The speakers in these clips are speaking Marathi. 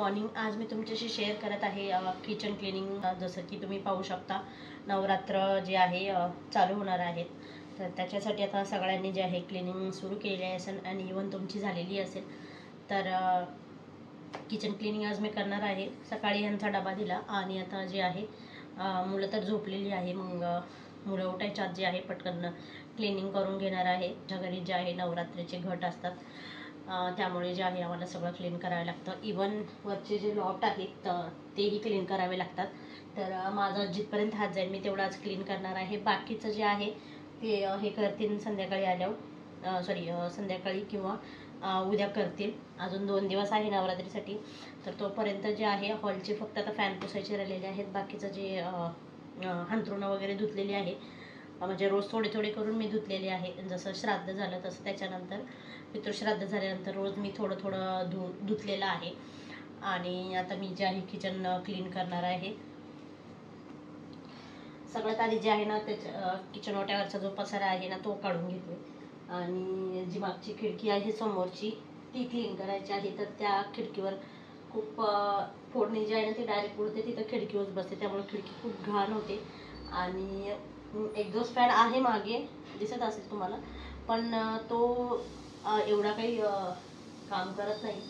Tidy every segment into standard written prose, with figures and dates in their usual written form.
मॉर्निंग. आज मी तुमच्याशी शेअर करत आहे किचन क्लिनिंग. जसं की तुम्ही पाहू शकता नवरात्र जे आहे चालू होणार आहेत, तर त्याच्यासाठी आता सगळ्यांनी जे आहे क्लिनिंग सुरू केलेली असेल आणि इवन तुमची झालेली असेल. तर किचन क्लिनिंग आज मी करणार आहे. सकाळी यांचा डबा दिला आणि आता जे आहे मुलं तर झोपलेली आहे. मग मुलं उठायच्या आत जे आहे पटकन क्लिनिंग करून घेणार आहे. आमच्या घरी जे आहे नवरात्रीचे घट असतात, त्यामुळे जे आहे आम्हाला सगळं क्लीन करावं लागतं. इवन वरचे जे लॉफ्ट आहेत तेही क्लीन करावे लागतात. तर माझा जिथपर्यंत हात जाईल मी तेवढं आज क्लीन करणार आहे. बाकीचं जे आहे ते हे करतील संध्याकाळी आल्यावर, संध्याकाळी किंवा उद्या करतील. अजून 2 दिवस आहे नवरात्रीसाठी. तर तोपर्यंत जे आहे हॉलचे फक्त आता फॅन पुसायचे राहिलेले आहेत. बाकीचं जे अंथरुणं वगैरे धुतलेली आहे, म्हणजे रोज थोडे थोडे करून मी धुतलेले आहे. जसं श्राद्ध झालं तसं त्याच्यानंतर पितृश्राद्ध झाल्यानंतर रोज मी थोडं थोडं धुतलेलं आहे. आणि आता मी जे आहे किचन क्लीन करणार आहे. सगळ्यात आधी जे आहे ना त्याच्या किचन ओट्यावरचा जो पसारा आहे ना तो काढून घेतोय. आणि जी मागची खिडकी आहे समोरची ती क्लीन करायची आहे. तर त्या खिडकीवर खूप फोडणी जी आहे ना ती डायरेक्ट उडते, तिथं खिडकीवर बसते, त्यामुळे खिडकी खूप घाण होते. आणि एक्झॉस्ट फॅन आहे मागे, दिसत असेल तुम्हाला, पण तो एवढा काही काम करत नाही.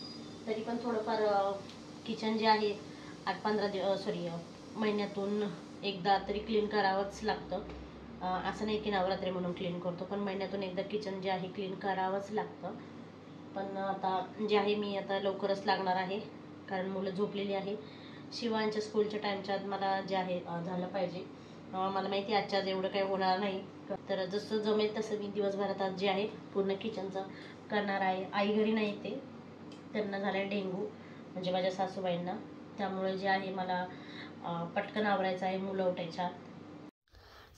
तरी पण थोडंफार किचन जे आहे 8-15 महिन्यातून एकदा तरी क्लीन करावंच लागतं. असं नाही की नवरात्री म्हणून क्लीन करतो, पण महिन्यातून एकदा किचन जे आहे क्लीन करावंच लागतं. पण आता जे आहे मी आता लवकरच लागणार आहे, कारण मुलं झोपलेली आहे. शिवांच्या स्कूलच्या टाईमच्या आत मला जे आहे झालं पाहिजे. मला माहिती आजच्या आज एवढं काही होणार नाही, तर जसं जमेल तसं मी दिवसभरात आज जे आहे पूर्ण किचनचं करणार आहे. आई घरी नाही, ते त्यांना झालं डेंगू, म्हणजे माझ्या सासूबाईंना. त्यामुळे जे आहे मला पटकन आवरायचं आहे मुलं उठायच्या.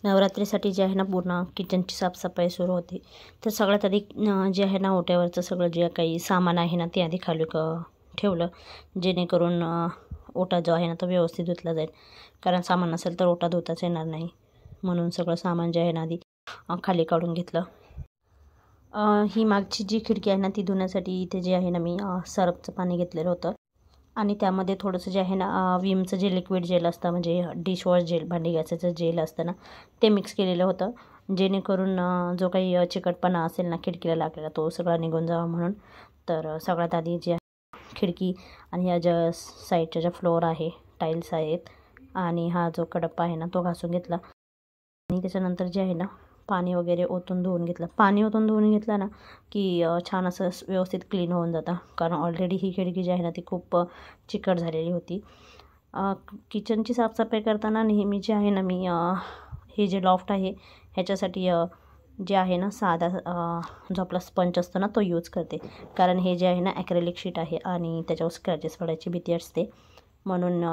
नवरात्रीसाठी जे आहे ना पूर्ण किचनची साफसफाई सुरू होती. तर सगळ्यात आधी जे आहे ना ओट्यावरचं सगळं जे काही सामान आहे ना ते आधी खाली ठेवलं, जेणेकरून ओटा जो आहे ना तो व्यवस्थित धुतला जाईल. कारण सामान नसेल तर ओटा धुताच येणार नाही, म्हणून सगळं सामान जे आहे ना आधी खाली काढून घेतलं. ही मागची जी खिडकी आहे ना ती धुण्यासाठी इथे जे आहे ना मी सर्फचं पाणी घेतलेलं होतं आणि त्यामध्ये थोडंसं जे आहे ना विमचं जे लिक्विड जेल असतं, म्हणजे डिशवॉश जेल, भांडी घासायचं जेल असतं ना, ते मिक्स केलेलं होतं, जेणेकरून जो काही चिकटपणा असेल ना खिडकीला लागलेला तो सगळा निघून जावा म्हणून. तर सगळ्यात आधी जे खिडकी आणि ह्या ज्या साईडच्या ज्या फ्लोअर आहे, टाईल्स आहेत, आणि हा जो कडप्पा आहे ना तो घासून घेतला. आणि त्याच्यानंतर जे आहे ना पाणी वगैरे ओतून धुवून घेतलं. पाणी ओतून धुवून घेतलं ना की छान असं व्यवस्थित क्लीन होऊन जातं, कारण ऑलरेडी ही खिडकी जी आहे ना ती खूप चिकट झालेली होती. किचनची साफसफाई करताना नेहमी जे आहे ना मी हे जे लॉफ्ट आहे ह्याच्यासाठी जे आहे ना साधा जो आपला स्पंज असतो ना तो यूज करते. कारण हे जे आहे ना ॲक्रेलिक शीट आहे आणि त्याच्यावर स्क्रॅचेस पडायची भीती असते, म्हणून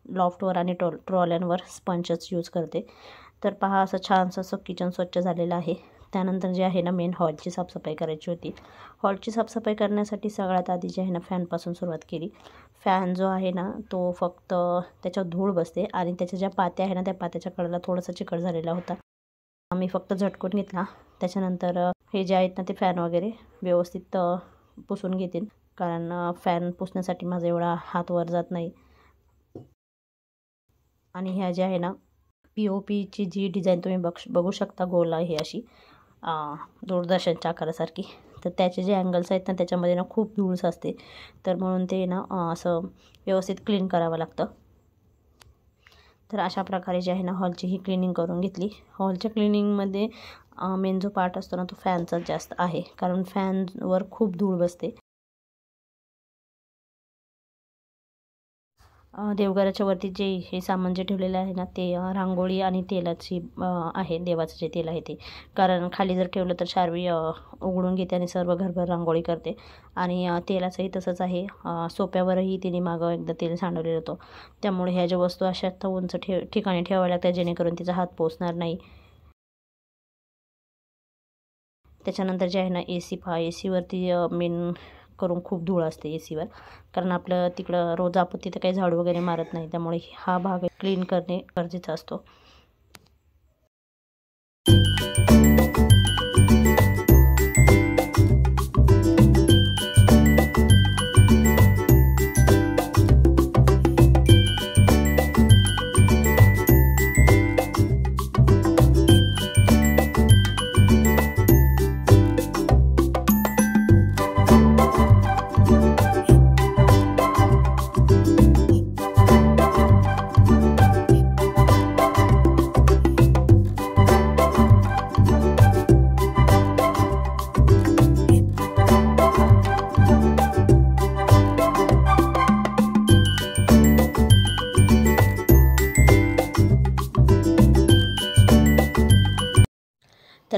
लॉफ्टवर आणि ट्रॉल्यांवर स्पंजच यूज करते. तर पहा असं छानसं असं किचन स्वच्छ झालेलं आहे. त्यानंतर जे आहे ना मेन हॉलची साफसफाई करायची होती. हॉलची साफसफाई करण्यासाठी सगळ्यात आधी जे आहे ना फॅनपासून सुरुवात केली. फॅन जो आहे ना तो फक्त त्याच्यावर धूळ बसते आणि त्याच्या ज्या पात्या आहे ना त्या पात्याच्या कडेला थोडासा चिकट झालेला होता, आम्ही फक्त झटकून घेतला. त्याच्यानंतर हे जे आहेत ना ते फॅन वगैरे व्यवस्थित पुसून घेतील, कारण फॅन पुसण्यासाठी माझा एवढा हात वर जात नाही. आणि ह्या ज्या आहे ना POPची जी डिझाईन तुम्ही बघू शकता, गोल आहे अशी दूरदर्शनच्या आकारासारखी, तर त्याचे जे अँगल्स आहेत ना त्याच्यामध्ये ना खूप धूळ असते, तर म्हणून ते ना असं व्यवस्थित क्लीन करावं लागतं. तर अशा प्रकारे जे आहे ना हॉलची ही क्लिनिंग करून घेतली. हॉलच्या क्लिनिंगमध्ये मेन जो पार्ट असतो ना तो फॅनचा जास्त आहे, कारण फॅनवर खूप धूळ बसते. देवघराच्या वरती जे हे सामान जे ठेवलेलं आहे ना ते रांगोळी आणि तेलाची आहे, देवाचं जे तेल आहे ते. कारण खाली जर ठेवलं तर शार्वी उघडून घेते आणि सर्व घरभर रांगोळी करते. आणि तेलाचंही तसंच आहे, सोप्यावरही तिने मागं एकदा तेल सांडवलेलं होतं. त्यामुळे ह्या ज्या वस्तू अशा तर उंच ठिकाणी ठेवाव्या लागतात, जेणेकरून तिचा हात पोचणार नाही. त्याच्यानंतर जे आहे ना AC मेन करून खूप धूळ असते ACवर, कारण आपलं तिकडं रोज आपण तिथं काही झाडू वगैरे मारत नाही, त्यामुळे हा भाग क्लीन करणे गरजेचा असतो.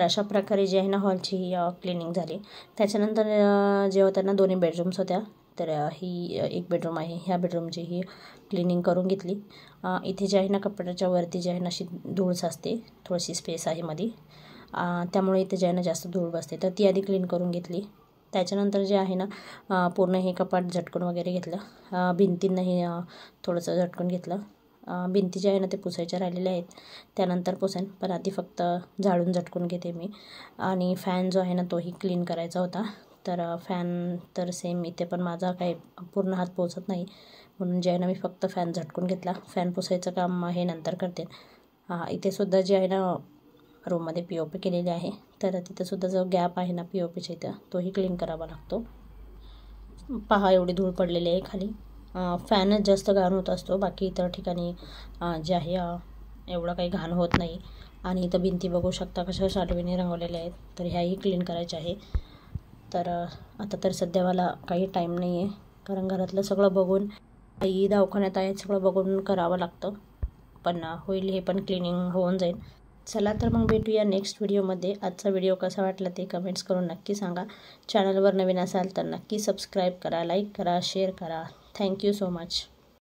अशा प्रकारे जी आहे ना हॉलची क्लिनिंग झाली. त्याच्यानंतर जेव्हा दोन्ही बेडरूम्स होत्या तर ही एक बेडरूम आहे, ह्या बेडरूमची ही क्लिनिंग करून घेतली. इथे जे आहे ना कपाटाच्या वरती जे आहे ना अशी धूळ साचते, थोडीशी स्पेस आहे मध्ये, त्यामुळे इथे जे आहे ना जास्त धूळ बसते, तर ती आधी क्लीन करून घेतली. त्याच्यानंतर जे आहे ना पूर्ण हे कपाट झटकून वगैरे घेतलं. भिंतींनाही थोडंसं झटकून घेतलं. भिंती जे आहे ना ते पुसायच्या राहिलेल्या आहेत, त्यानंतर पुसेन, पण आधी फक्त झाडून झटकून घेते मी. आणि फॅन जो आहे ना तोही क्लीन करायचा होता. तर फॅन तर सेम इथे पण माझा काही पूर्ण हात पोचत नाही, म्हणून जे आहे ना मी फक्त फॅन झटकून घेतला. फॅन पुसायचं काम हे नंतर करते. इथे सुद्धा जे आहे ना रूममध्ये POP केलेली आहे, तर तिथंसुद्धा जो गॅप आहे ना POPच्या इथं तोही क्लीन करावा लागतो. पहा एवढी धूळ पडलेली आहे खाली. फॅनच जास्त घाण होत असतो, बाकी इतर ठिकाणी जे आहे एवढं काही घाण होत नाही. आणि इथं भिंती बघू शकता कशा शाडूने रंगवलेल्या आहेत, तर ह्याही क्लीन करायच्या आहे. तर आता तर सध्या मला काही टाईम नाही आहे, कारण घरातलं सगळं बघून, आई दवाखान्यात आहे, सगळं बघून करावं लागतं. पण होईल, हे पण क्लिनिंग होऊन जाईल. चला तर मग भेटूया नेक्स्ट व्हिडिओमध्ये. आजचा व्हिडिओ कसा वाटला ते कमेंट्स करून नक्की सांगा. चॅनलवर नवीन असाल तर नक्की सबस्क्राईब करा, लाईक करा, शेअर करा. Thank you so much.